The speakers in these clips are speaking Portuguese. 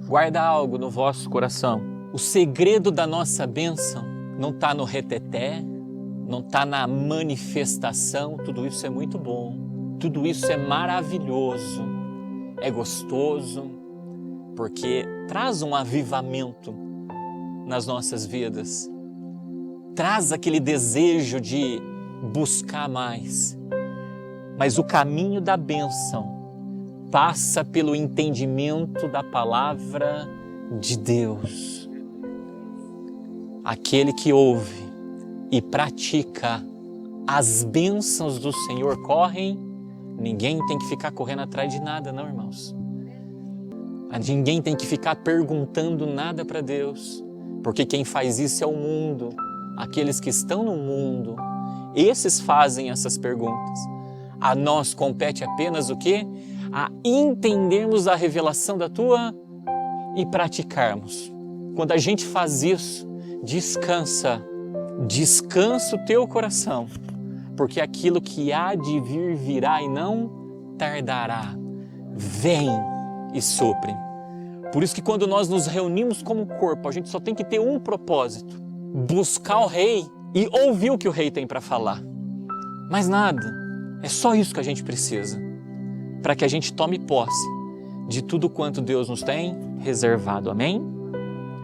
Guarda algo no vosso coração. O segredo da nossa bênção não está no reteté, não está na manifestação. Tudo isso é muito bom, tudo isso é maravilhoso, é gostoso, porque traz um avivamento nas nossas vidas, traz aquele desejo de buscar mais. Mas o caminho da bênção passa pelo entendimento da palavra de Deus. Aquele que ouve e pratica as bênçãos do Senhor correm. Ninguém tem que ficar correndo atrás de nada, não, irmãos. Ninguém tem que ficar perguntando nada para Deus, porque quem faz isso é o mundo. Aqueles que estão no mundo, esses fazem essas perguntas. A nós compete apenas o quê? A entendermos a revelação da Tua e praticarmos. Quando a gente faz isso, descansa o teu coração, porque aquilo que há de vir virá e não tardará. Vem e supre. Por isso que quando nós nos reunimos como corpo, a gente só tem que ter um propósito: buscar o Rei e ouvir o que o Rei tem para falar. Mais nada. É só isso que a gente precisa, para que a gente tome posse de tudo quanto Deus nos tem reservado. Amém?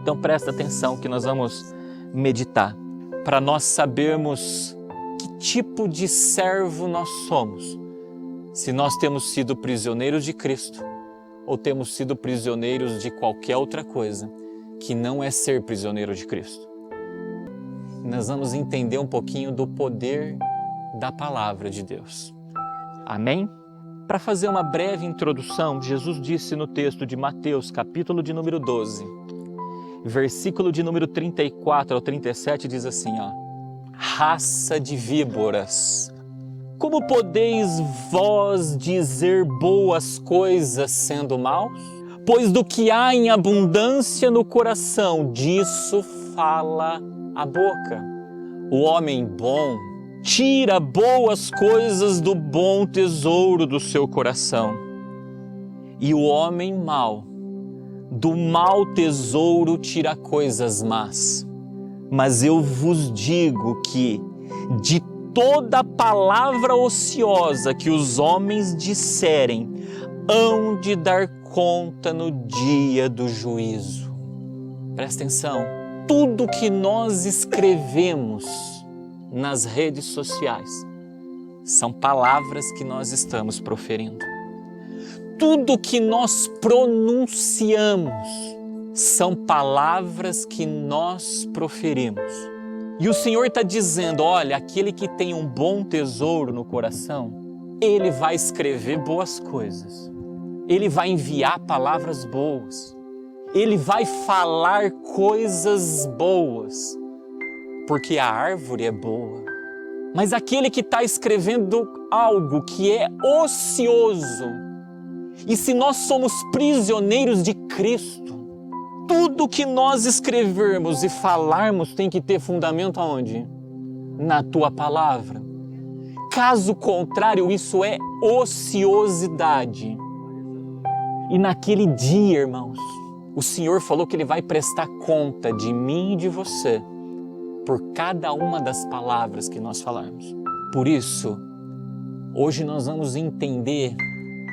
Então presta atenção que nós vamos meditar, para nós sabermos que tipo de servo nós somos, se nós temos sido prisioneiros de Cristo ou temos sido prisioneiros de qualquer outra coisa que não é ser prisioneiro de Cristo. Nós vamos entender um pouquinho do poder da palavra de Deus. Amém? Para fazer uma breve introdução, Jesus disse no texto de Mateus, capítulo de número 12, versículo de número 34 ao 37, diz assim, raça de víboras, como podeis vós dizer boas coisas sendo maus? Pois do que há em abundância no coração, disso fala a boca. O homem bom tira boas coisas do bom tesouro do seu coração, e o homem mau, do mau tesouro tira coisas más. Mas eu vos digo que de toda palavra ociosa que os homens disserem, hão de dar conta no dia do juízo. Presta atenção, tudo que nós escrevemos nas redes sociais são palavras que nós estamos proferindo. Tudo que nós pronunciamos são palavras que nós proferimos. E o Senhor está dizendo, olha, aquele que tem um bom tesouro no coração, ele vai escrever boas coisas. Ele vai enviar palavras boas. Ele vai falar coisas boas, porque a árvore é boa. Mas aquele que está escrevendo algo que é ocioso, e se nós somos prisioneiros de Cristo, tudo que nós escrevermos e falarmos tem que ter fundamento aonde? Na Tua palavra. Caso contrário, isso é ociosidade. E naquele dia, irmãos, o Senhor falou que Ele vai prestar conta de mim e de você por cada uma das palavras que nós falarmos. Por isso, hoje nós vamos entender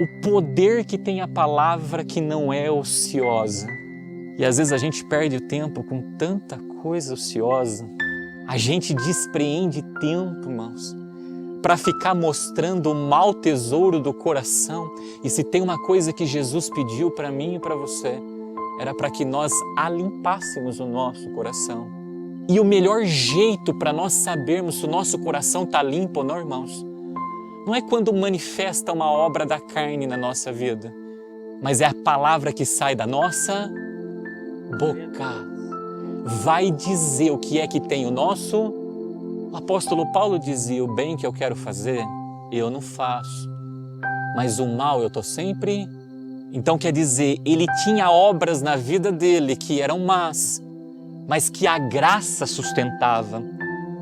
o poder que tem a palavra que não é ociosa. E às vezes a gente perde o tempo com tanta coisa ociosa. A gente despreende tempo, irmãos, para ficar mostrando o mau tesouro do coração. E se tem uma coisa que Jesus pediu para mim e para você, era para que nós alimpássemos o nosso coração. E o melhor jeito para nós sabermos se o nosso coração está limpo ou não, irmãos, não é quando manifesta uma obra da carne na nossa vida, mas é a palavra que sai da nossa boca. Vai dizer o que é que tem o nosso. O apóstolo Paulo dizia, o bem que eu quero fazer, eu não faço, mas o mal eu estou sempre. Então quer dizer, ele tinha obras na vida dele que eram más, mas que a graça sustentava.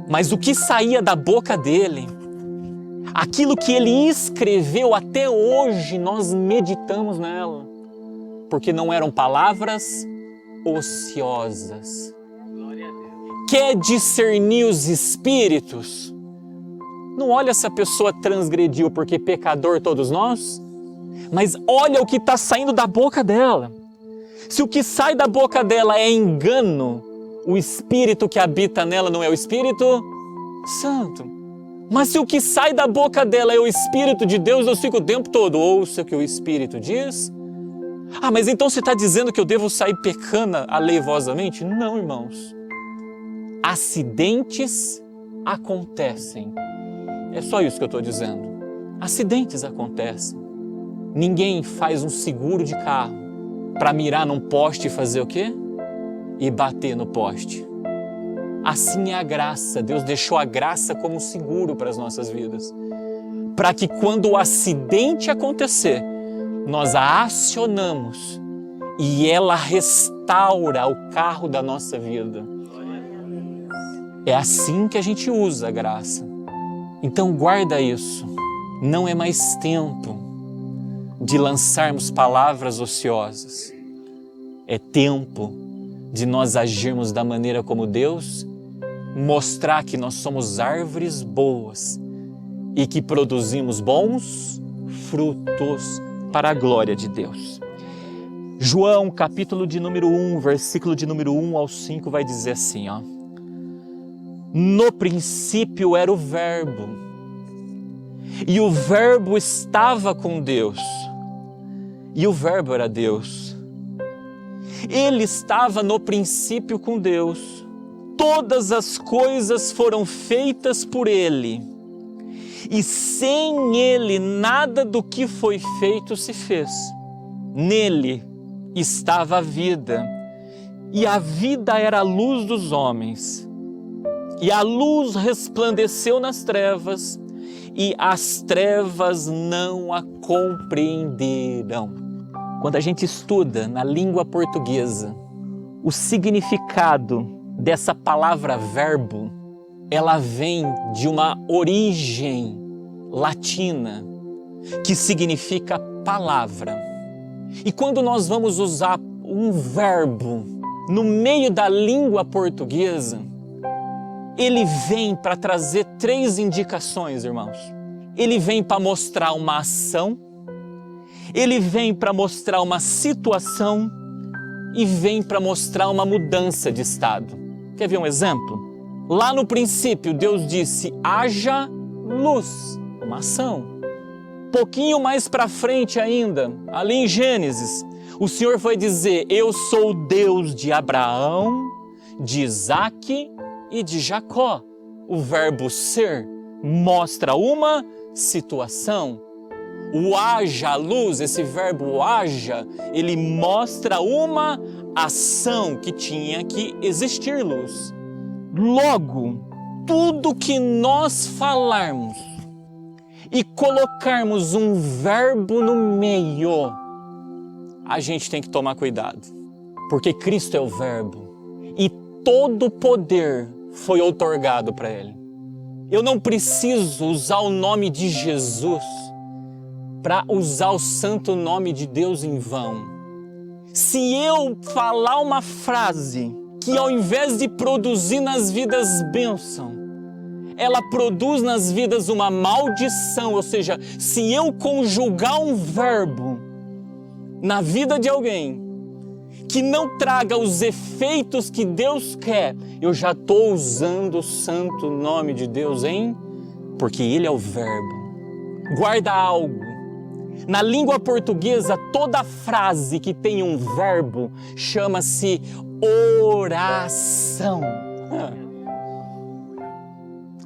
Mas o que saía da boca dele, aquilo que ele escreveu até hoje, nós meditamos nela. porque não eram palavras ociosas. Quer discernir os espíritos? Não olha se a pessoa transgrediu, porque pecador todos nós, mas olha o que está saindo da boca dela. Se o que sai da boca dela é engano, o Espírito que habita nela não é o Espírito Santo. Mas se o que sai da boca dela é o Espírito de Deus, eu fico o tempo todo, ouça o que o Espírito diz. Ah, mas então você está dizendo que eu devo sair pecando aleivosamente? Não, irmãos. Acidentes acontecem. É só isso que eu estou dizendo. Acidentes acontecem. Ninguém faz um seguro de carro para mirar num poste e fazer o quê? E bater no poste. Assim é a graça. Deus deixou a graça como seguro para as nossas vidas. Para que quando o acidente acontecer, nós a acionamos e ela restaura o carro da nossa vida. É assim que a gente usa a graça. Então guarda isso. Não é mais tempo de lançarmos palavras ociosas. É tempo de nós agirmos da maneira como Deus, mostrar que nós somos árvores boas e que produzimos bons frutos para a glória de Deus. João, capítulo de número 1, versículo de número 1 ao 5 vai dizer assim, ó. No princípio era o Verbo, e o Verbo estava com Deus, e o Verbo era Deus. Ele estava no princípio com Deus. Todas as coisas foram feitas por Ele, e sem Ele nada do que foi feito se fez. Nele estava a vida, e a vida era a luz dos homens. E a luz resplandeceu nas trevas, e as trevas não a compreenderam. Quando a gente estuda na língua portuguesa o significado dessa palavra verbo, ela vem de uma origem latina que significa palavra. E quando nós vamos usar um verbo no meio da língua portuguesa, ele vem para trazer 3 indicações, irmãos. Ele vem para mostrar uma ação, ele vem para mostrar uma situação e vem para mostrar uma mudança de estado. Quer ver um exemplo? Lá no princípio, Deus disse, haja luz, uma ação. Pouquinho mais para frente ainda, ali em Gênesis, o Senhor vai dizer, eu sou o Deus de Abraão, de Isaque e de Jacó. O verbo ser mostra uma situação. O haja luz, esse verbo haja, ele mostra uma ação que tinha que existir luz. Logo, tudo que nós falarmos e colocarmos um verbo no meio, a gente tem que tomar cuidado, porque Cristo é o verbo e todo o poder foi outorgado para Ele. Eu não preciso usar o nome de Jesus para usar o santo nome de Deus em vão. Se eu falar uma frase que ao invés de produzir nas vidas bênção, ela produz nas vidas uma maldição, ou seja, se eu conjugar um verbo na vida de alguém que não traga os efeitos que Deus quer, eu já estou usando o santo nome de Deus, hein? Porque Ele é o verbo. Guarda algo. Na língua portuguesa, toda frase que tem um verbo chama-se oração.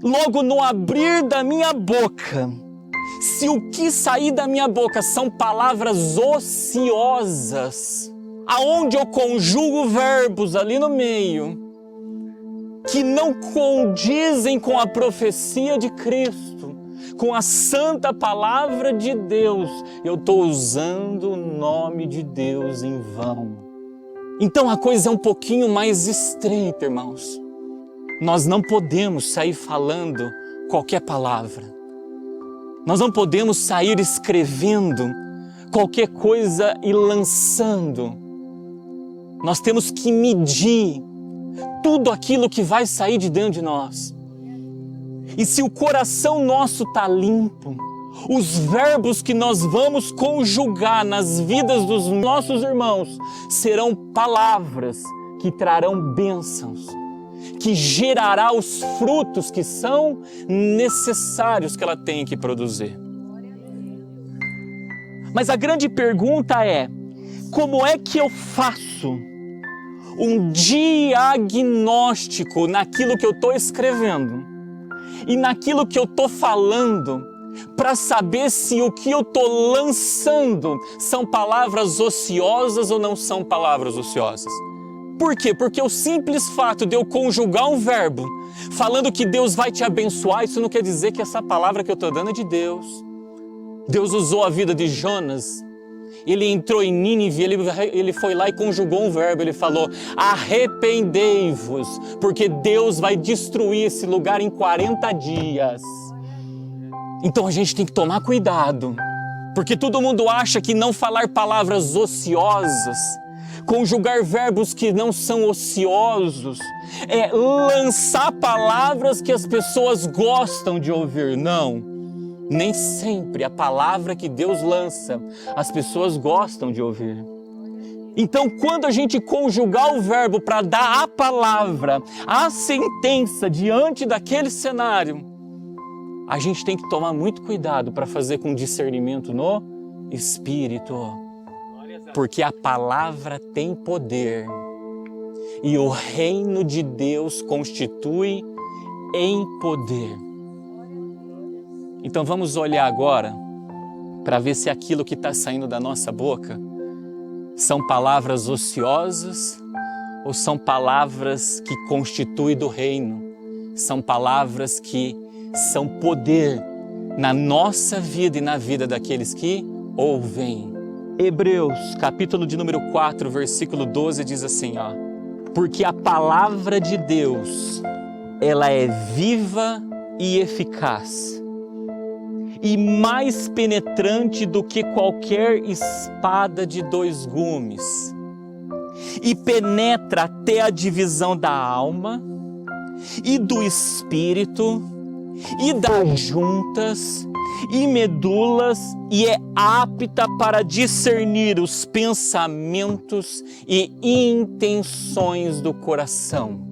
Logo, no abrir da minha boca, se o que sair da minha boca são palavras ociosas, aonde eu conjugo verbos ali no meio, que não condizem com a profecia de Cristo, com a santa palavra de Deus, eu estou usando o nome de Deus em vão. Então a coisa é um pouquinho mais estreita, irmãos. Nós não podemos sair falando qualquer palavra. Nós não podemos sair escrevendo qualquer coisa e lançando. Nós temos que medir tudo aquilo que vai sair de dentro de nós. E se o coração nosso está limpo, os verbos que nós vamos conjugar nas vidas dos nossos irmãos serão palavras que trarão bênçãos, que gerará os frutos que são necessários que ela tem que produzir. Mas a grande pergunta é, como é que eu faço um diagnóstico naquilo que eu estou escrevendo e naquilo que eu estou falando, para saber se o que eu estou lançando são palavras ociosas ou não são palavras ociosas? Por quê? Porque o simples fato de eu conjugar um verbo falando que Deus vai te abençoar, isso não quer dizer que essa palavra que eu estou dando é de Deus. Deus usou a vida de Jonas. Ele entrou em Nínive, ele foi lá e conjugou um verbo, ele falou: arrependei-vos, porque Deus vai destruir esse lugar em 40 dias. Então a gente tem que tomar cuidado, porque todo mundo acha que não falar palavras ociosas, conjugar verbos que não são ociosos, é lançar palavras que as pessoas gostam de ouvir. Não. Nem sempre a palavra que Deus lança, as pessoas gostam de ouvir. Então, quando a gente conjugar o verbo para dar a palavra, a sentença diante daquele cenário, a gente tem que tomar muito cuidado para fazer com discernimento no Espírito. Porque a palavra tem poder. E o reino de Deus constitui em poder. Então vamos olhar agora para ver se aquilo que está saindo da nossa boca são palavras ociosas ou são palavras que constituem do reino, são palavras que são poder na nossa vida e na vida daqueles que ouvem. Hebreus, capítulo de número 4, versículo 12 diz assim, porque a palavra de Deus, ela é viva e eficaz, e mais penetrante do que qualquer espada de 2 gumes, e penetra até a divisão da alma e do espírito e das juntas e medulas, e é apta para discernir os pensamentos e intenções do coração.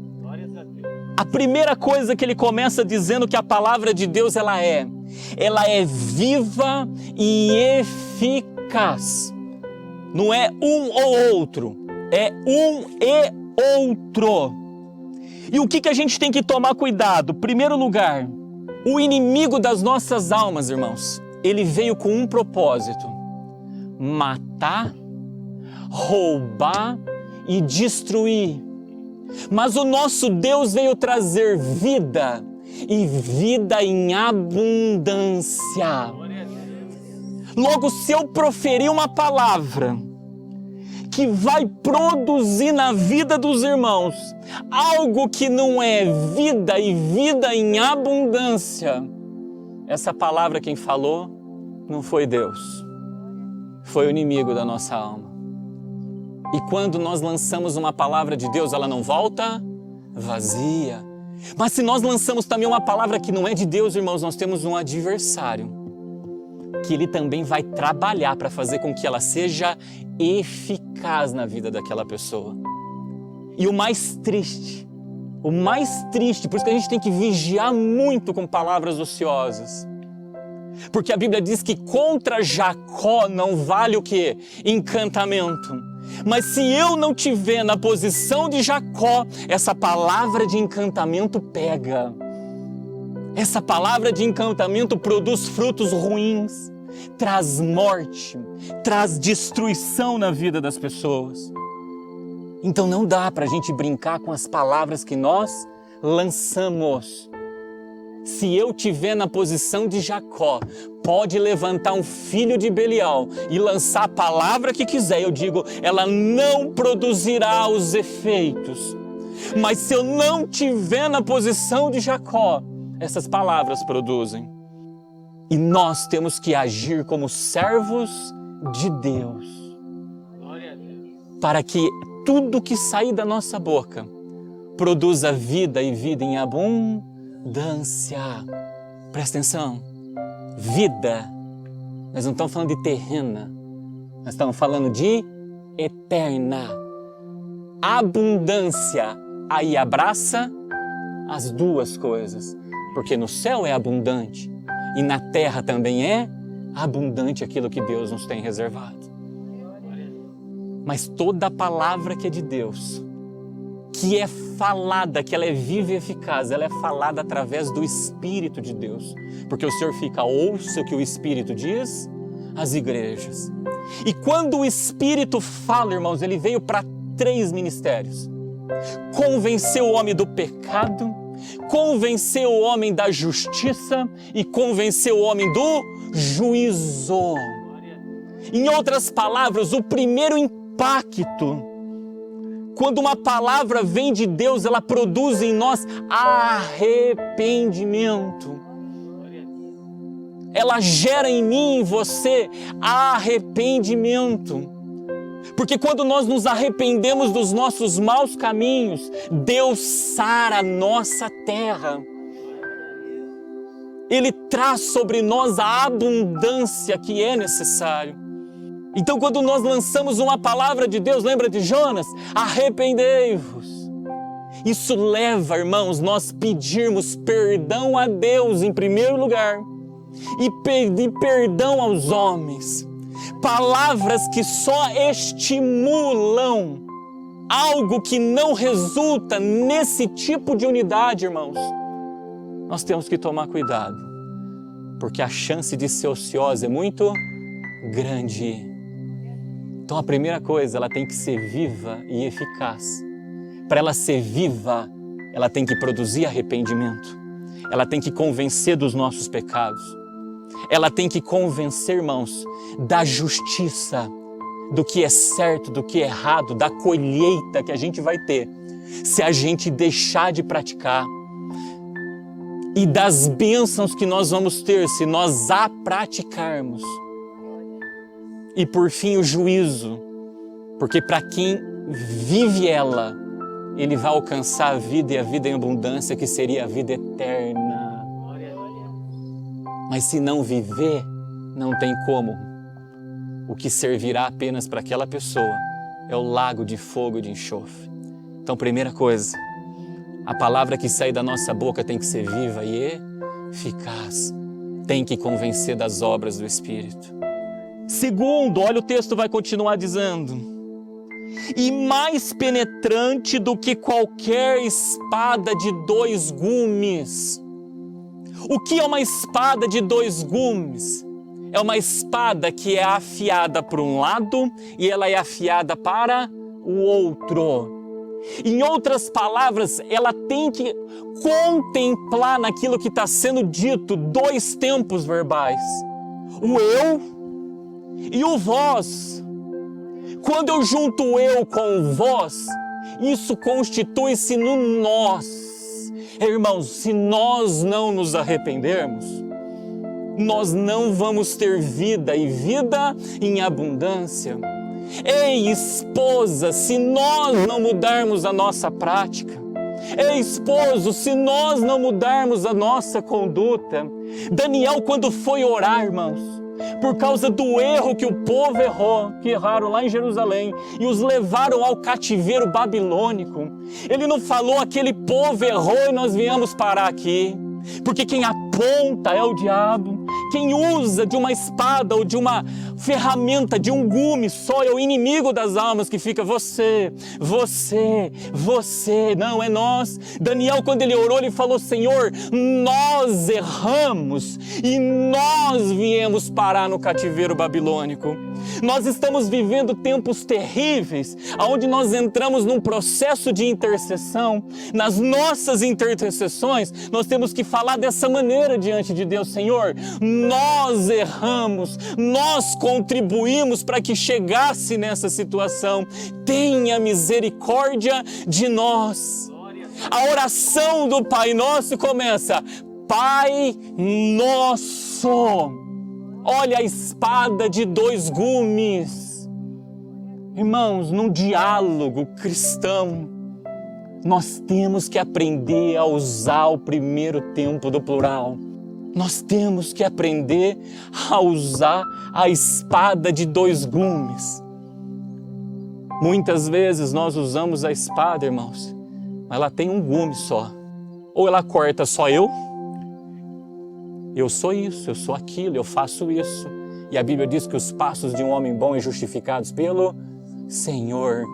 A primeira coisa que ele começa dizendo que a palavra de Deus ela é viva e eficaz. Não é um ou outro, é um e outro. E o que a gente tem que tomar cuidado? Primeiro lugar, o inimigo das nossas almas, irmãos, ele veio com um propósito: matar, roubar e destruir. Mas o nosso Deus veio trazer vida, e vida em abundância. Logo, se eu proferir uma palavra que vai produzir na vida dos irmãos algo que não é vida e vida em abundância, essa palavra quem falou não foi Deus, foi o inimigo da nossa alma. E quando nós lançamos uma palavra de Deus, ela não volta vazia. Mas se nós lançamos também uma palavra que não é de Deus, irmãos, nós temos um adversário, que ele também vai trabalhar para fazer com que ela seja eficaz na vida daquela pessoa. E o mais triste, por isso que a gente tem que vigiar muito com palavras ociosas. Porque a Bíblia diz que contra Jacó não vale o quê? Encantamento. Mas se eu não tiver na posição de Jacó, essa palavra de encantamento pega. Essa palavra de encantamento produz frutos ruins, traz morte, traz destruição na vida das pessoas. Então não dá para a gente brincar com as palavras que nós lançamos. Se eu tiver na posição de Jacó, pode levantar um filho de Belial e lançar a palavra que quiser. Eu digo, ela não produzirá os efeitos. Mas se eu não tiver na posição de Jacó, essas palavras produzem. E nós temos que agir como servos de Deus, para que tudo que sair da nossa boca produza vida e vida em abundância. Presta atenção, vida. Nós não estamos falando de terrena, nós estamos falando de eterna. Abundância, aí abraça as duas coisas, porque no céu é abundante e na terra também é abundante aquilo que Deus nos tem reservado. Mas toda palavra que é de Deus, que é falada, que ela é viva e eficaz, ela é falada através do Espírito de Deus. Porque o Senhor fica, ouça o que o Espírito diz às igrejas. E quando o Espírito fala, irmãos, ele veio para 3 ministérios. Convencer o homem do pecado, convencer o homem da justiça e convencer o homem do juízo. Em outras palavras, o primeiro impacto, quando uma palavra vem de Deus, ela produz em nós arrependimento. Ela gera em mim e em você arrependimento. Porque quando nós nos arrependemos dos nossos maus caminhos, Deus sara a nossa terra. Ele traz sobre nós a abundância que é necessário. Então, quando nós lançamos uma palavra de Deus, lembra de Jonas? Arrependei-vos. Isso leva, irmãos, nós pedirmos perdão a Deus em primeiro lugar e pedir perdão aos homens. Palavras que só estimulam algo que não resulta nesse tipo de unidade, irmãos. Nós temos que tomar cuidado, porque a chance de ser ociosa é muito grande. Então a primeira coisa, ela tem que ser viva e eficaz. Para ela ser viva, ela tem que produzir arrependimento. Ela tem que convencer dos nossos pecados. Ela tem que convencer, irmãos, da justiça, do que é certo, do que é errado, da colheita que a gente vai ter se a gente deixar de praticar e das bênçãos que nós vamos ter se nós a praticarmos. E por fim o juízo, porque para quem vive ela, ele vai alcançar a vida e a vida em abundância, que seria a vida eterna. Mas se não viver, não tem como. O que servirá apenas para aquela pessoa é o lago de fogo e de enxofre. Então, primeira coisa, a palavra que sai da nossa boca tem que ser viva e eficaz. Tem que convencer das obras do Espírito. Segundo, olha, o texto vai continuar dizendo: e mais penetrante do que qualquer espada de 2 gumes. O que é uma espada de 2 gumes? É uma espada que é afiada para um lado e ela é afiada para o outro. Em outras palavras, ela tem que contemplar naquilo que está sendo dito 2 tempos verbais. O eu e o vós. Quando eu junto o eu com o vós, isso constitui-se no nós. Irmãos, se nós não nos arrependermos, nós não vamos ter vida e vida em abundância. Ei, esposa, se nós não mudarmos a nossa prática, ei, esposo, se nós não mudarmos a nossa conduta. Daniel, quando foi orar, irmãos, por causa do erro que o povo errou, que erraram lá em Jerusalém e os levaram ao cativeiro babilônico, ele não falou aquele povo errou e nós viemos parar aqui, porque quem aponta é o diabo, quem usa de uma espada ou de uma ferramenta, de um gume só, é o inimigo das almas que fica você, não é nós. Daniel, quando ele orou, ele falou: Senhor, nós erramos e nós viemos parar no cativeiro babilônico. Nós estamos vivendo tempos terríveis, onde nós entramos num processo de intercessão. Nas nossas intercessões, nós temos que falar dessa maneira diante de Deus: Senhor, nós erramos, nós contribuímos para que chegasse nessa situação. Tenha misericórdia de nós. A oração do Pai Nosso começa: Pai Nosso. Olha a espada de dois gumes. Irmãos, num diálogo cristão, nós temos que aprender a usar o primeiro tempo do plural. Nós temos que aprender a usar a espada de dois gumes. Muitas vezes nós usamos a espada, irmãos, mas ela tem um gume só. Ou ela corta só eu sou isso, eu sou aquilo, eu faço isso. E a Bíblia diz que os passos de um homem bom são justificados pelo Senhor.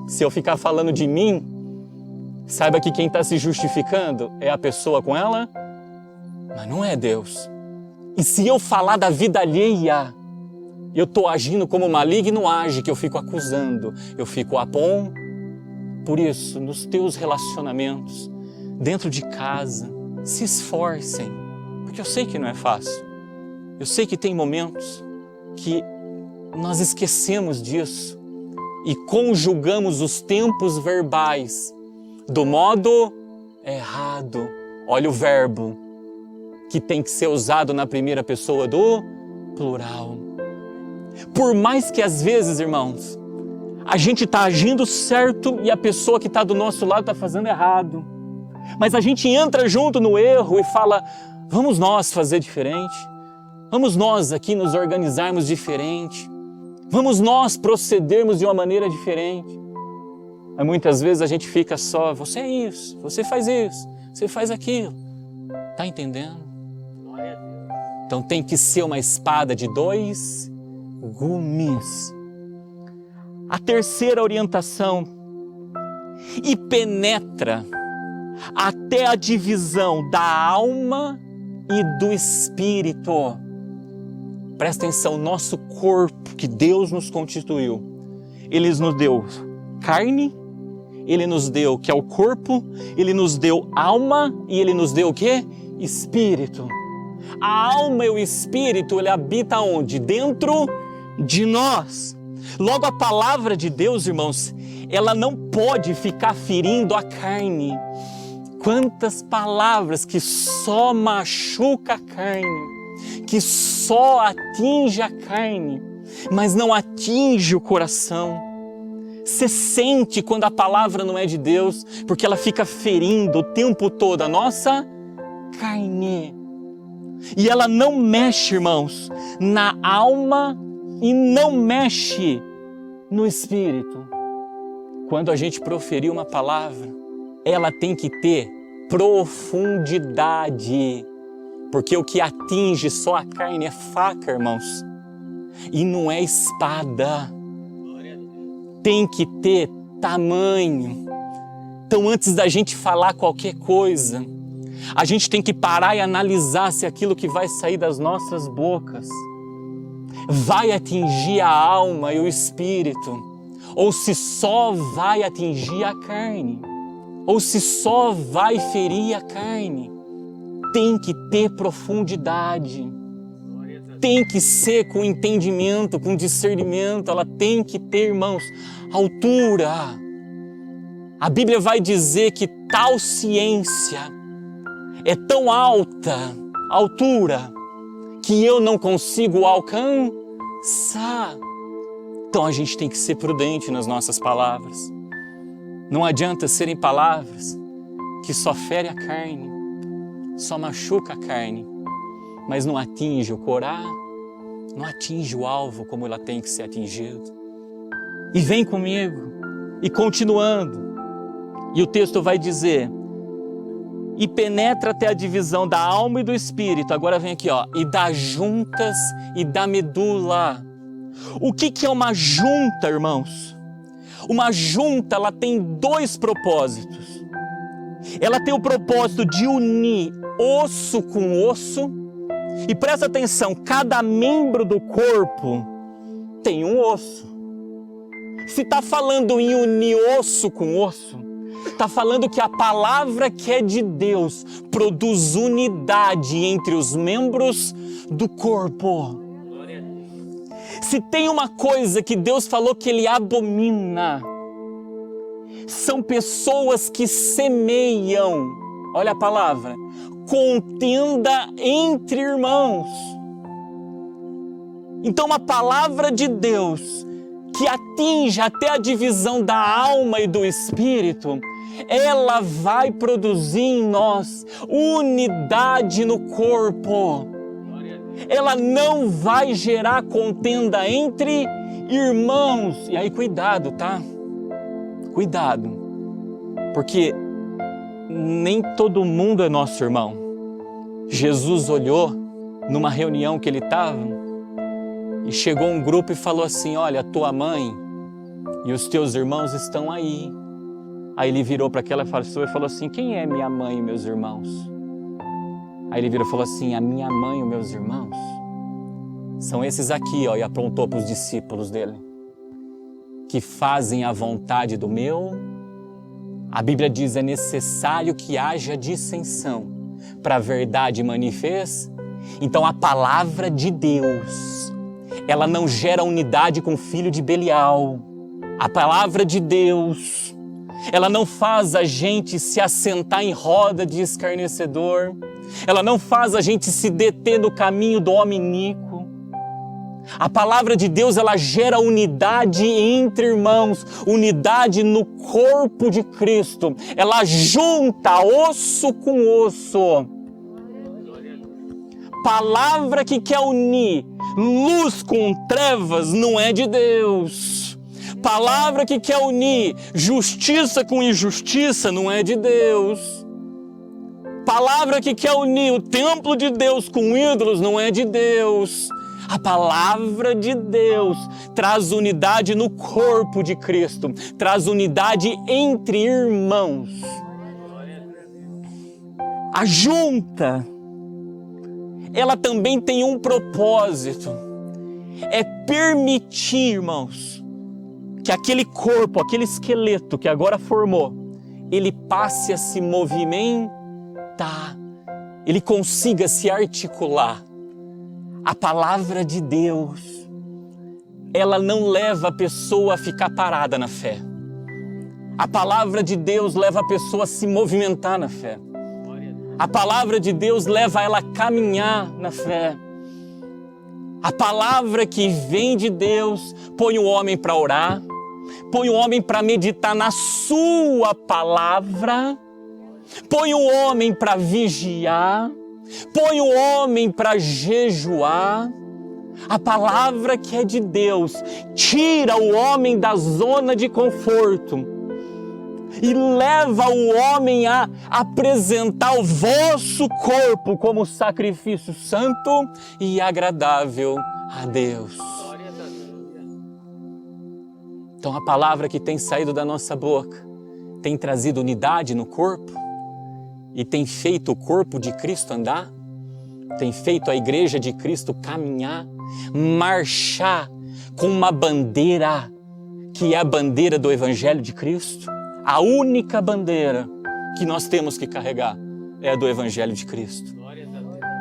Se eu ficar falando de mim, saiba que quem está se justificando é a pessoa com ela, mas não é Deus. E se eu falar da vida alheia, eu estou agindo como o maligno age, que eu fico acusando, eu fico apontando. Por isso, nos teus relacionamentos, dentro de casa, se esforcem, porque eu sei que não é fácil. Eu sei que tem momentos que nós esquecemos disso e conjugamos os tempos verbais do modo errado. Olha o verbo que tem que ser usado na primeira pessoa do plural. Por mais que às vezes, irmãos, a gente está agindo certo e a pessoa que está do nosso lado está fazendo errado. Mas a gente entra junto no erro e fala, vamos nós fazer diferente. Vamos nós aqui nos organizarmos diferente. Vamos nós procedermos de uma maneira diferente. Mas muitas vezes a gente fica só, você é isso, você faz isso, você faz aquilo. Está entendendo? Então tem que ser uma espada de dois gumes. A terceira orientação, e penetra até a divisão da alma e do espírito. Presta atenção, nosso corpo que Deus nos constituiu, Ele nos deu carne, Ele nos deu, que é o corpo, Ele nos deu alma e Ele nos deu o quê? Espírito. A alma e o espírito, ele habita onde? Dentro de nós. Logo, a palavra de Deus, irmãos, ela não pode ficar ferindo a carne. Quantas palavras que só machuca a carne, que só atinge a carne, mas não atinge o coração. Você sente quando a palavra não é de Deus, porque ela fica ferindo o tempo todo a nossa carne. E ela não mexe, irmãos, na alma e não mexe no espírito. Quando a gente proferir uma palavra, ela tem que ter profundidade, porque o que atinge só a carne é faca, irmãos, e não é espada. Tem que ter tamanho. Então, antes da gente falar qualquer coisa, a gente tem que parar e analisar se aquilo que vai sair das nossas bocas vai atingir a alma e o espírito, ou se só vai atingir a carne, ou se só vai ferir a carne. Tem que ter profundidade, tem que ser com entendimento, com discernimento, ela tem que ter, irmãos, altura. A Bíblia vai dizer que tal ciência é tão alta, altura, que eu não consigo alcançar. Então a gente tem que ser prudente nas nossas palavras. Não adianta serem palavras que só ferem a carne, só machuca a carne, mas não atinge o coração, não atinge o alvo como ela tem que ser atingido. E vem comigo, e continuando, e o texto vai dizer, e penetra até a divisão da alma e do espírito. Agora vem aqui, ó, e das juntas e da medula. O que é uma junta, irmãos? Uma junta, ela tem dois propósitos. Ela tem o propósito de unir osso com osso. E presta atenção, cada membro do corpo tem um osso. Se está falando em unir osso com osso, está falando que a palavra que é de Deus produz unidade entre os membros do corpo. Se tem uma coisa que Deus falou que Ele abomina, são pessoas que semeiam, olha a palavra, contenda entre irmãos. Então a palavra de Deus, que atinge até a divisão da alma e do espírito, ela vai produzir em nós unidade no corpo. Ela não vai gerar contenda entre irmãos. E aí cuidado, tá? Cuidado, porque nem todo mundo é nosso irmão. Jesus olhou numa reunião que ele estava e chegou um grupo e falou assim: olha, tua mãe e os teus irmãos estão aí. Aí ele virou para aquela pessoa e falou assim: quem é minha mãe e meus irmãos? Aí ele virou e falou assim: a minha mãe e os meus irmãos são esses aqui, ó, e apontou para os discípulos dele, que fazem a vontade do meu. A Bíblia diz: é necessário que haja dissensão para a verdade manifesta. Então a palavra de Deus, ela não gera unidade com o filho de Belial. A palavra de Deus, ela não faz a gente se assentar em roda de escarnecedor. Ela não faz a gente se deter no caminho do homem iníquo. A palavra de Deus, ela gera unidade entre irmãos, unidade no corpo de Cristo. Ela junta osso com osso. Palavra que quer unir luz com trevas não é de Deus. Palavra que quer unir justiça com injustiça não é de Deus. Palavra que quer unir o templo de Deus com ídolos não é de Deus. A palavra de Deus traz unidade no corpo de Cristo, traz unidade entre irmãos. A junta, ela também tem um propósito, é permitir, irmãos, que aquele corpo, aquele esqueleto que agora formou, ele passe a se movimentar, ele consiga se articular. A palavra de Deus, ela não leva a pessoa a ficar parada na fé. A palavra de Deus leva a pessoa a se movimentar na fé. A palavra de Deus leva ela a caminhar na fé. A palavra que vem de Deus põe o homem para orar, põe o homem para meditar na sua palavra, põe o homem para vigiar, põe o homem para jejuar. A palavra que é de Deus tira o homem da zona de conforto e leva o homem a apresentar o vosso corpo como sacrifício santo e agradável a Deus. Então a palavra que tem saído da nossa boca tem trazido unidade no corpo e tem feito o corpo de Cristo andar, tem feito a igreja de Cristo caminhar, marchar com uma bandeira que é a bandeira do Evangelho de Cristo. A única bandeira que nós temos que carregar é a do Evangelho de Cristo.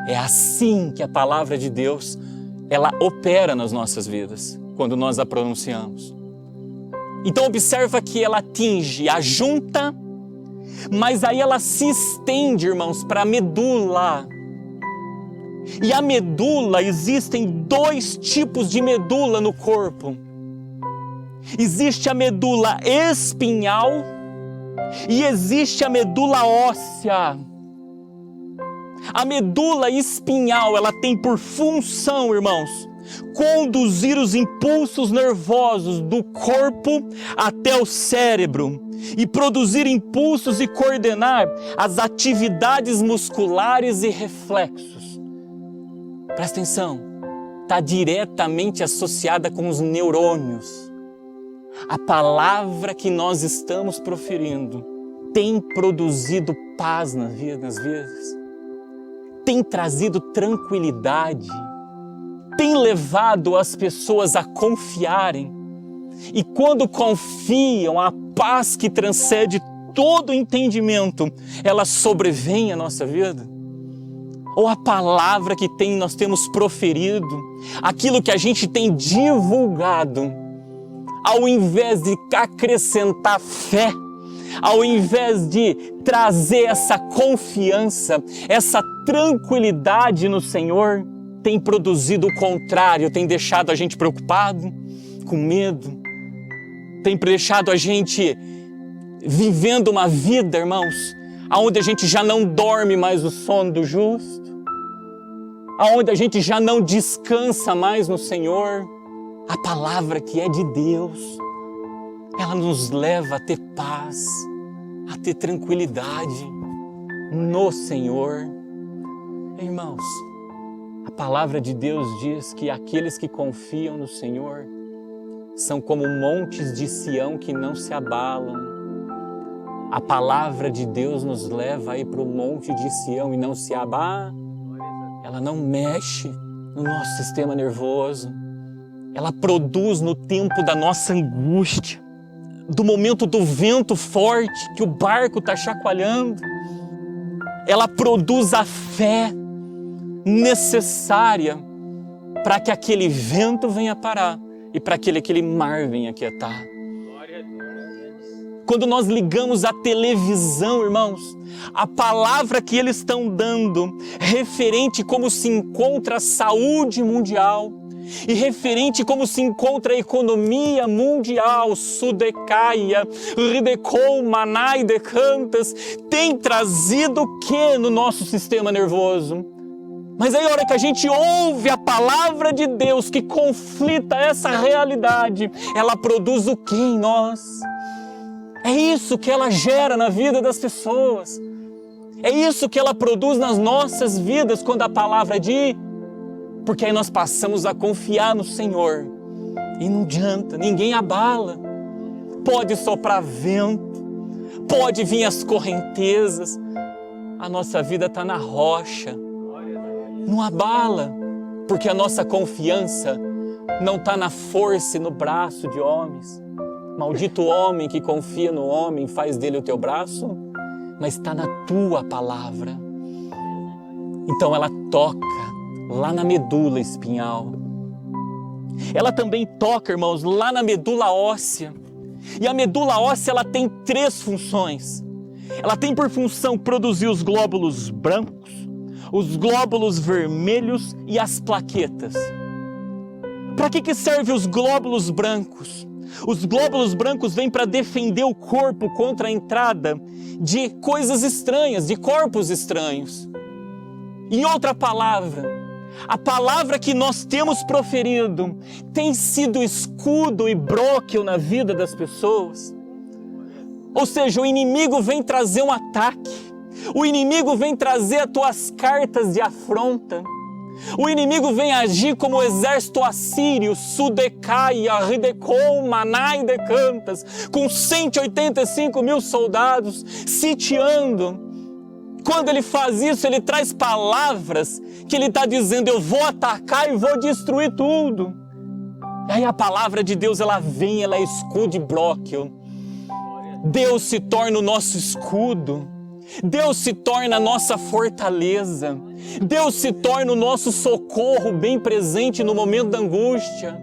É assim que a palavra de Deus, ela opera nas nossas vidas, quando nós a pronunciamos. Então observa que ela atinge a junta, mas aí ela se estende, irmãos, para a medula. E a medula, existem dois tipos de medula no corpo. Existe a medula espinhal e existe a medula óssea. A medula espinhal, ela tem por função, irmãos, conduzir os impulsos nervosos do corpo até o cérebro e produzir impulsos e coordenar as atividades musculares e reflexos. Presta atenção, está diretamente associada com os neurônios. A palavra que nós estamos proferindo tem produzido paz nas vidas, tem trazido tranquilidade, tem levado as pessoas a confiarem. E quando confiam, a paz que transcende todo entendimento, ela sobrevém à nossa vida. Ou a palavra que nós temos proferido, aquilo que a gente tem divulgado, ao invés de acrescentar fé, ao invés de trazer essa confiança, essa tranquilidade no Senhor, tem produzido o contrário, tem deixado a gente preocupado, com medo, tem deixado a gente vivendo uma vida, irmãos, onde a gente já não dorme mais o sono do justo, onde a gente já não descansa mais no Senhor. A palavra que é de Deus, ela nos leva a ter paz, a ter tranquilidade no Senhor. Irmãos, a palavra de Deus diz que aqueles que confiam no Senhor são como montes de Sião que não se abalam. A palavra de Deus nos leva a ir para o monte de Sião e não se abala. Ela não mexe no nosso sistema nervoso. Ela produz no tempo da nossa angústia, do momento do vento forte, que o barco está chacoalhando. Ela produz a fé necessária para que aquele vento venha parar e para que aquele mar venha quietar. Quando nós ligamos a televisão, irmãos, a palavra que eles estão dando, referente como se encontra a saúde mundial e referente como se encontra a economia mundial, Sudecaia, Ridecol, Manai, Decantas, tem trazido o que no nosso sistema nervoso? Mas aí a hora que a gente ouve a palavra de Deus que conflita essa realidade, ela produz o que em nós? É isso que ela gera na vida das pessoas. É isso que ela produz nas nossas vidas quando a palavra diz. Porque aí nós passamos a confiar no Senhor. E não adianta, ninguém abala. Pode soprar vento, pode vir as correntezas. A nossa vida está na rocha. Não abala, porque a nossa confiança não está na força e no braço de homens. Maldito homem que confia no homem, faz dele o teu braço, mas está na tua palavra. Então ela toca lá na medula espinhal. Ela também toca, irmãos, lá na medula óssea. E a medula óssea, ela tem 3 funções. Ela tem por função produzir os glóbulos brancos, os glóbulos vermelhos e as plaquetas. Para que servem os glóbulos brancos? Os glóbulos brancos vêm para defender o corpo contra a entrada de coisas estranhas, de corpos estranhos. Em outra palavra, a palavra que nós temos proferido tem sido escudo e bróquio na vida das pessoas. Ou seja, o inimigo vem trazer um ataque, o inimigo vem trazer as tuas cartas de afronta. O inimigo vem agir como o exército assírio, Sudecaia, Ridecol, Manai, Decantas, com 185 mil soldados, sitiando. Quando ele faz isso, ele traz palavras que ele está dizendo, eu vou atacar e vou destruir tudo. E aí a palavra de Deus, ela vem, ela é escudo e bróquio. Deus se torna o nosso escudo. Deus se torna a nossa fortaleza. Deus se torna o nosso socorro bem presente no momento da angústia.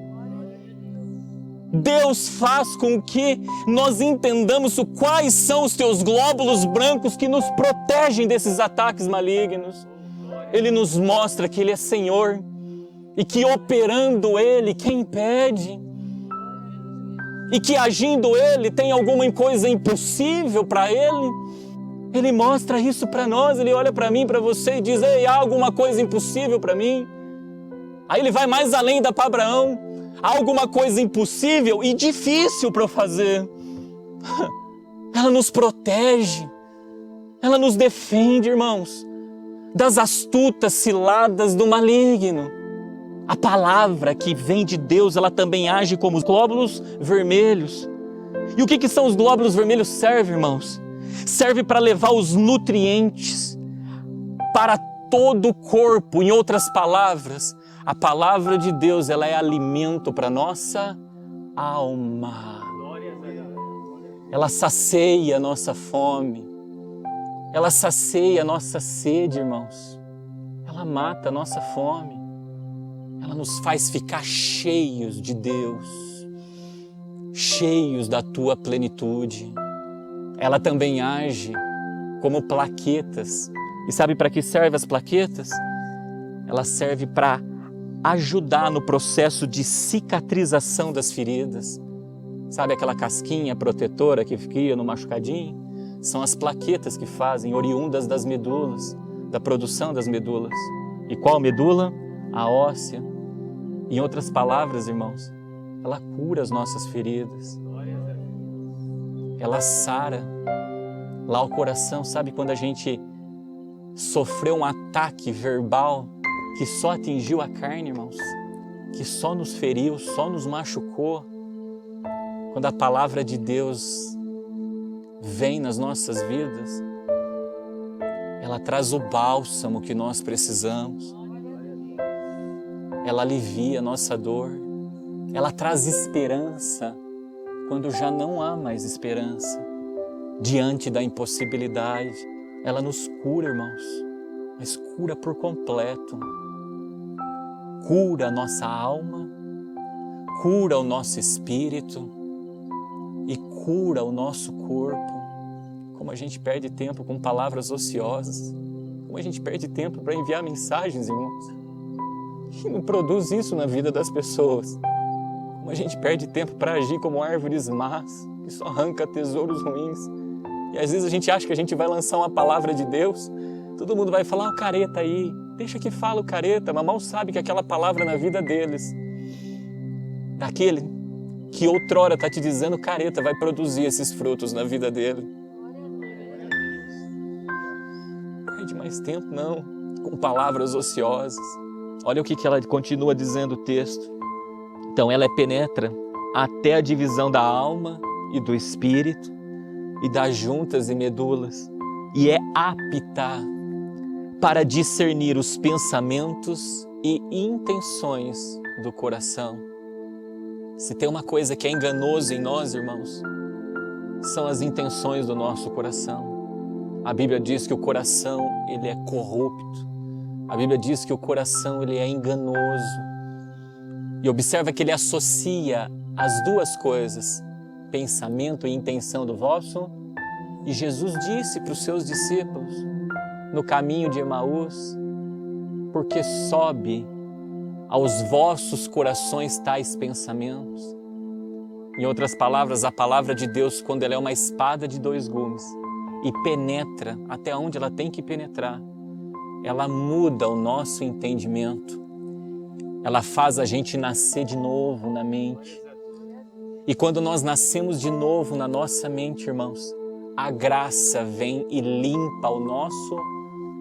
Deus faz com que nós entendamos quais são os teus glóbulos brancos que nos protegem desses ataques malignos. Ele nos mostra que Ele é Senhor e que operando Ele, quem impede? E que agindo Ele, tem alguma coisa impossível para Ele? Ele mostra isso para nós, Ele olha para mim, para você e diz, ei, há alguma coisa impossível para mim? Aí Ele vai mais além da para Abraão, há alguma coisa impossível e difícil para eu fazer. Ela nos protege, ela nos defende, irmãos, das astutas ciladas do maligno. A palavra que vem de Deus, ela também age como os glóbulos vermelhos. E o que são os glóbulos vermelhos? Serve, irmãos? Serve para levar os nutrientes para todo o corpo. Em outras palavras, a palavra de Deus, ela é alimento para a nossa alma. Ela sacia a nossa fome. Ela sacia a nossa sede, irmãos. Ela mata a nossa fome. Ela nos faz ficar cheios de Deus, cheios da tua plenitude. Ela também age como plaquetas. E sabe para que servem as plaquetas? ela serve para ajudar no processo de cicatrização das feridas. Sabe aquela casquinha protetora que cria no machucadinho? São as plaquetas que fazem, oriundas das medulas, da produção das medulas. E qual medula? A óssea. Em outras palavras, irmãos, ela cura as nossas feridas. Ela sara lá o coração. Sabe quando a gente sofreu um ataque verbal que só atingiu a carne, irmãos? Que só nos feriu, só nos machucou. Quando a palavra de Deus vem nas nossas vidas, ela traz o bálsamo que nós precisamos. Ela alivia a nossa dor. Ela traz esperança quando já não há mais esperança. Diante da impossibilidade, ela nos cura, irmãos, mas cura por completo. Cura a nossa alma, cura o nosso espírito e cura o nosso corpo. Como a gente perde tempo com palavras ociosas, como a gente perde tempo para enviar mensagens, irmãos, e não produz isso na vida das pessoas. Como a gente perde tempo para agir como árvores más, que só arranca tesouros ruins. E às vezes a gente acha que a gente vai lançar uma palavra de Deus, todo mundo vai falar, o careta aí, deixa que fala o careta, mas mal sabe que aquela palavra na vida deles, daquele que outrora está te dizendo careta, vai produzir esses frutos na vida dele. Não perde mais tempo não, com palavras ociosas. Olha o que ela continua dizendo o texto. Então ela penetra até a divisão da alma e do espírito e das juntas e medulas e é apta para discernir os pensamentos e intenções do coração. Se tem uma coisa que é enganoso em nós, irmãos, são as intenções do nosso coração. A Bíblia diz que o coração ele é corrupto. A Bíblia diz que o coração ele é enganoso. E observa que ele associa as duas coisas, pensamento e intenção do vosso. E Jesus disse para os seus discípulos, no caminho de Emaús, porque sobe aos vossos corações tais pensamentos. Em outras palavras, a palavra de Deus, quando ela é uma espada de dois gumes e penetra até onde ela tem que penetrar, ela muda o nosso entendimento. Ela faz a gente nascer de novo na mente. E quando nós nascemos de novo na nossa mente, irmãos, a graça vem e limpa o nosso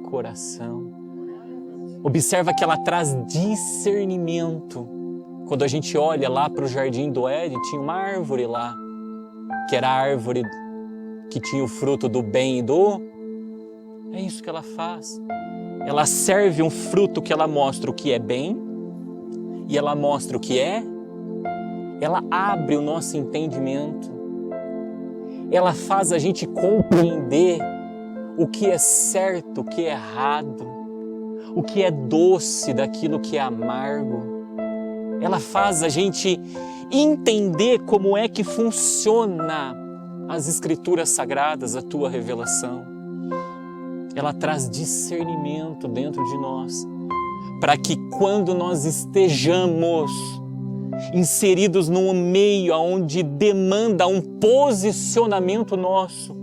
coração. Observa que ela traz discernimento. Quando a gente olha lá para o jardim do Éden, tinha uma árvore lá, que era a árvore que tinha o fruto do bem e do... É isso que ela faz. Ela serve um fruto que ela mostra o que é bem e ela mostra o que é. Ela abre o nosso entendimento. Ela faz a gente compreender o que é certo, o que é errado, o que é doce daquilo que é amargo. Ela faz a gente entender como é que funciona as Escrituras Sagradas, a tua revelação. Ela traz discernimento dentro de nós, para que quando nós estejamos inseridos num meio onde demanda um posicionamento nosso,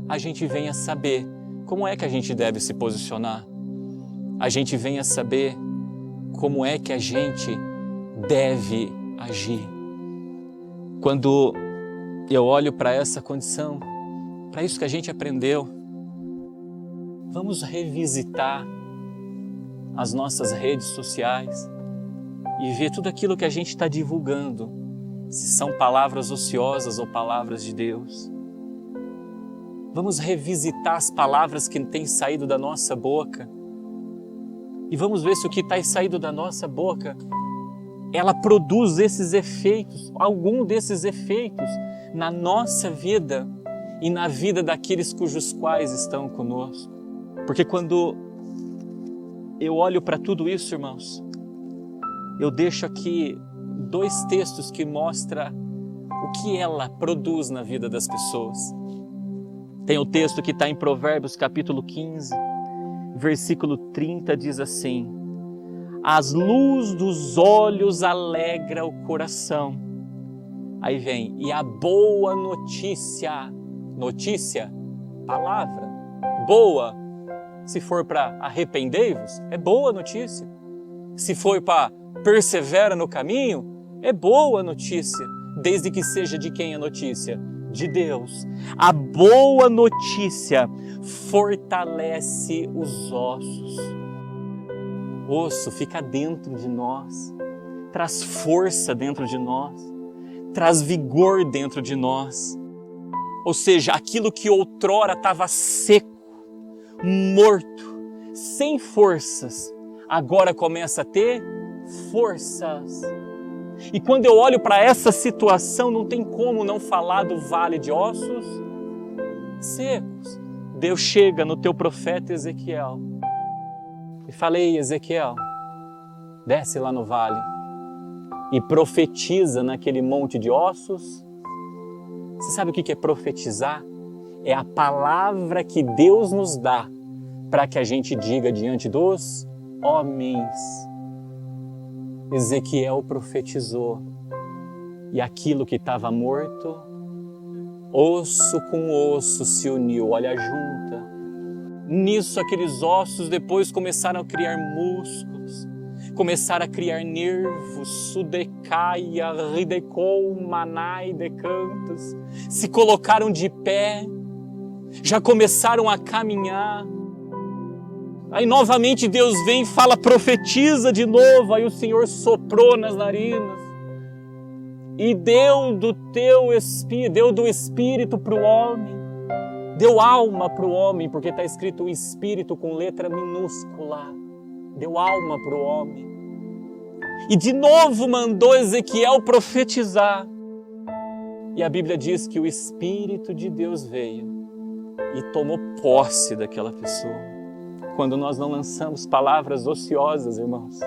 a gente venha saber como é que a gente deve se posicionar. A gente venha saber como é que a gente deve agir. Quando eu olho para essa condição, para isso que a gente aprendeu, vamos revisitar as nossas redes sociais e ver tudo aquilo que a gente está divulgando, se são palavras ociosas ou palavras de Deus. Vamos revisitar as palavras que têm saído da nossa boca e vamos ver se o que está saído da nossa boca, ela produz esses efeitos, algum desses efeitos na nossa vida e na vida daqueles cujos quais estão conosco. Porque quando eu olho para tudo isso, irmãos, eu deixo aqui 2 textos que mostram o que ela produz na vida das pessoas. Tem o texto que está em Provérbios capítulo 15, versículo 30, diz assim: as luz dos olhos alegra o coração. Aí vem, e a boa notícia, palavra, boa, se for para arrependei-vos, é boa notícia. Se for para persevera no caminho, é boa notícia, desde que seja de quem a notícia? De Deus. A boa notícia fortalece os ossos. Osso fica dentro de nós, traz força dentro de nós, traz vigor dentro de nós. Ou seja, aquilo que outrora estava seco, morto, sem forças, agora começa a ter forças. E quando eu olho para essa situação, não tem como não falar do vale de ossos secos. Deus chega no teu profeta Ezequiel e falei, Ezequiel, desce lá no vale e profetiza naquele monte de ossos. Você sabe o que é profetizar? É a palavra que Deus nos dá para que a gente diga diante dos homens. Ezequiel profetizou e aquilo que estava morto, osso com osso se uniu, olha a junta. Nisso aqueles ossos depois começaram a criar músculos, começaram a criar nervos, sudecaia, ridecou, manai, decantos, se colocaram de pé, já começaram a caminhar. Aí novamente Deus vem e fala, profetiza de novo, aí o Senhor soprou nas narinas e deu do Espírito para o homem, deu alma para o homem, porque está escrito o Espírito com letra minúscula, deu alma para o homem. E de novo mandou Ezequiel profetizar. E a Bíblia diz que o Espírito de Deus veio e tomou posse daquela pessoa. Quando nós não lançamos palavras ociosas, irmãos,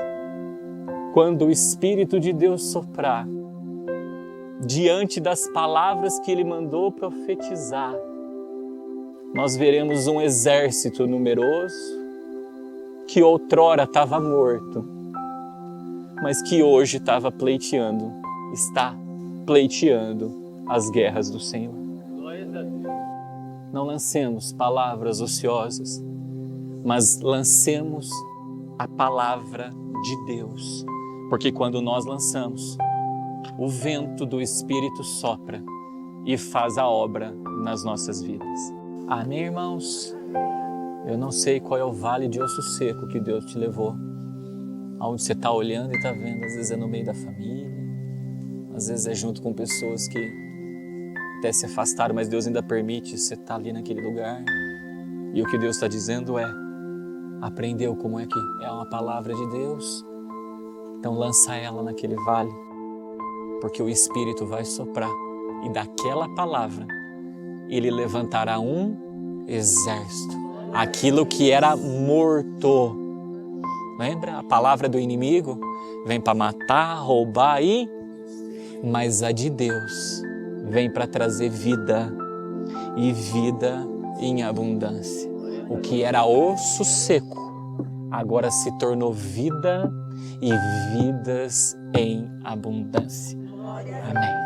quando o Espírito de Deus soprar, diante das palavras que Ele mandou profetizar, nós veremos um exército numeroso que outrora estava morto, mas que hoje está pleiteando as guerras do Senhor. Não lancemos palavras ociosas, mas lancemos a palavra de Deus, porque quando nós lançamos, o vento do Espírito sopra e faz a obra nas nossas vidas. Amém, irmãos? Eu não sei qual é o vale de osso seco que Deus te levou, aonde você está olhando e está vendo, às vezes é no meio da família, às vezes é junto com pessoas que até se afastaram, mas Deus ainda permite você estar ali naquele lugar. E o que Deus está dizendo é, aprendeu como é que é uma palavra de Deus? Então lança ela naquele vale, porque o Espírito vai soprar e daquela palavra Ele levantará um exército. Aquilo que era morto. Lembra? A palavra do inimigo vem para matar, roubar e... Mas a de Deus vem para trazer vida e vida em abundância. O que era osso seco, agora se tornou vida e vidas em abundância. Amém.